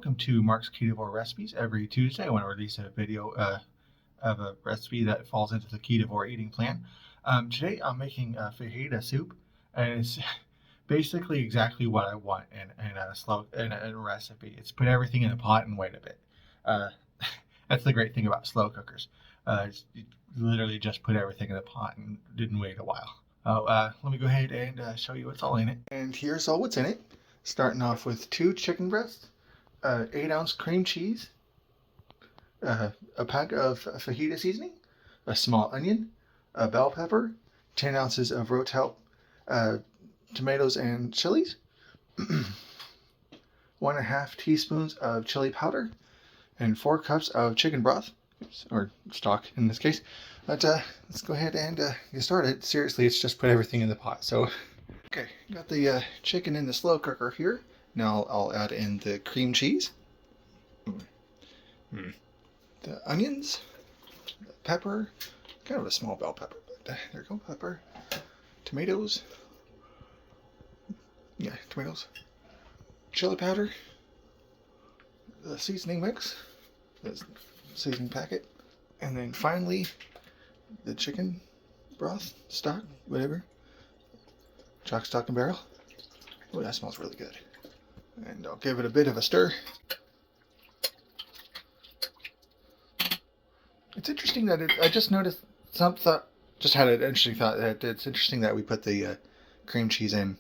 welcome to Mark's Ketovore Recipes. Every Tuesday I want to release a video of a recipe that falls into the Ketovore eating plan. Today I'm making a fajita soup, and it's basically exactly what I want in a recipe. It's put everything in a pot and wait a bit. That's the great thing about slow cookers. You literally just put everything in the pot and didn't wait a while. Let me go ahead and show you what's all in it. And here's all what's in it. Starting off with 2 chicken breasts, 8-ounce cream cheese, a pack of fajita seasoning, a small onion, a bell pepper, 10 ounces of rotel, tomatoes and chilies, 1.5 teaspoons of chili powder, and 4 cups of chicken broth, or stock in this case. But let's go ahead and get started. Seriously, it's just put everything in the pot. So, okay, got the chicken in the slow cooker here. Now I'll add in the cream cheese, the onions, the pepper, kind of a small bell pepper, but there you go, pepper, tomatoes, chili powder, the seasoning mix, the seasoning packet, and then finally the chicken broth, stock, whatever, chalk, stock, and barrel. Oh, that smells really good. And I'll give it a bit of a stir. It's interesting that I just noticed just had an interesting thought that it's interesting that we put the cream cheese in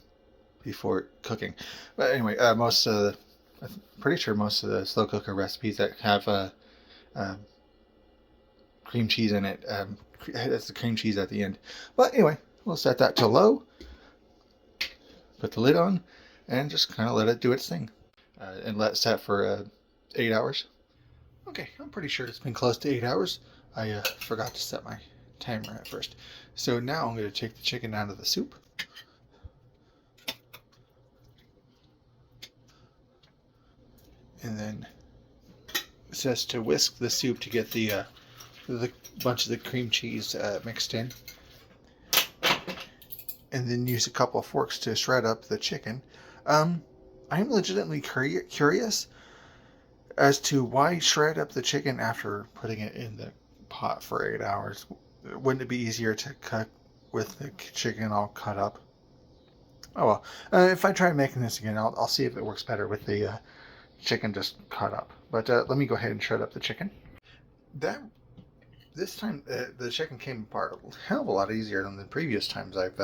before cooking. But anyway, I'm pretty sure most of the slow cooker recipes that have cream cheese in it, that's the cream cheese at the end. But anyway, we'll set that to low, put the lid on, and just kind of let it do its thing, and let it set for 8 hours. Okay, I'm pretty sure it's been close to 8 hours. I forgot to set my timer at first. So now I'm going to take the chicken out of the soup. And then it says to whisk the soup to get the bunch of the cream cheese mixed in. And then use a couple of forks to shred up the chicken. I'm legitimately curious as to why shred up the chicken after putting it in the pot for 8 hours. Wouldn't it be easier to cook with the chicken all cut up? Oh well, if I try making this again, I'll see if it works better with the chicken just cut up. But let me go ahead and shred up the chicken. This time the chicken came apart a hell of a lot easier than the previous times I've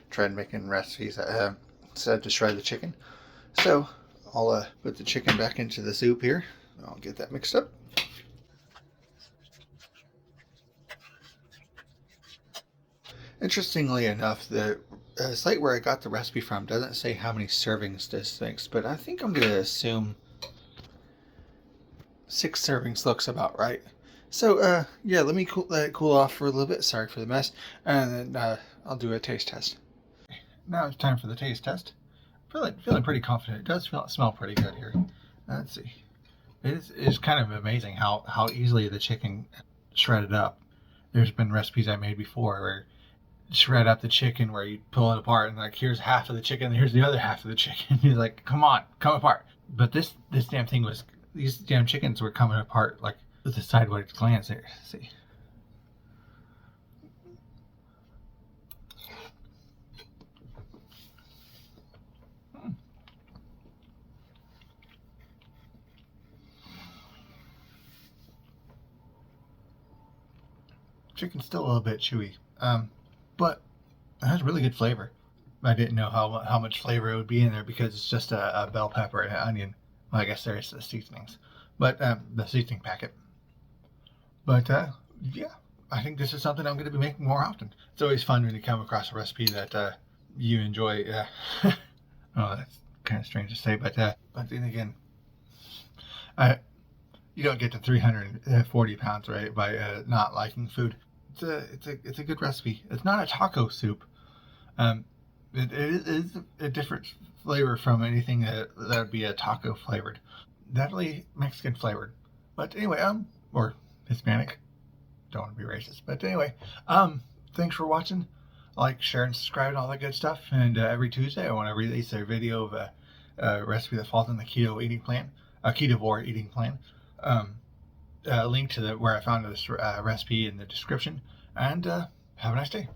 tried making recipes that said to shred the chicken. So I'll put the chicken back into the soup here. I'll get that mixed up. Interestingly enough, the site where I got the recipe from doesn't say how many servings this makes, but I think I'm going to assume 6 servings looks about right. So yeah, let me let it cool off for a little bit. Sorry for the mess. And then I'll do a taste test. Now it's time for the taste test. Feeling pretty confident. It does smell pretty good here. Let's see. It's kind of amazing how easily the chicken shredded up. There's been recipes I made before where you shred up the chicken, where you pull it apart and like, here's half of the chicken, and here's the other half of the chicken. You're like, come on, come apart. But this damn thing these damn chickens were coming apart like with the sideways glance there. Let's see. Chicken's still a little bit chewy, but it has really good flavor. I didn't know how much flavor it would be in there because it's just a bell pepper and an onion. Well, I guess there's the seasonings, but the seasoning packet. But yeah, I think this is something I'm going to be making more often. It's always fun when you come across a recipe that you enjoy. Oh, that's kind of strange to say, but then again, you don't get to 340 pounds, right, by not liking food. It's a good recipe. It's not a taco soup. It is a different flavor from anything that would be a taco flavored. Definitely Mexican flavored. But anyway, or Hispanic. Don't want to be racist. But anyway, thanks for watching. Like, share, and subscribe, and all that good stuff. And every Tuesday, I want to release a video of a recipe that falls in the keto eating plan. Ketovore eating plan. Link to where I found this recipe in the description. And have a nice day.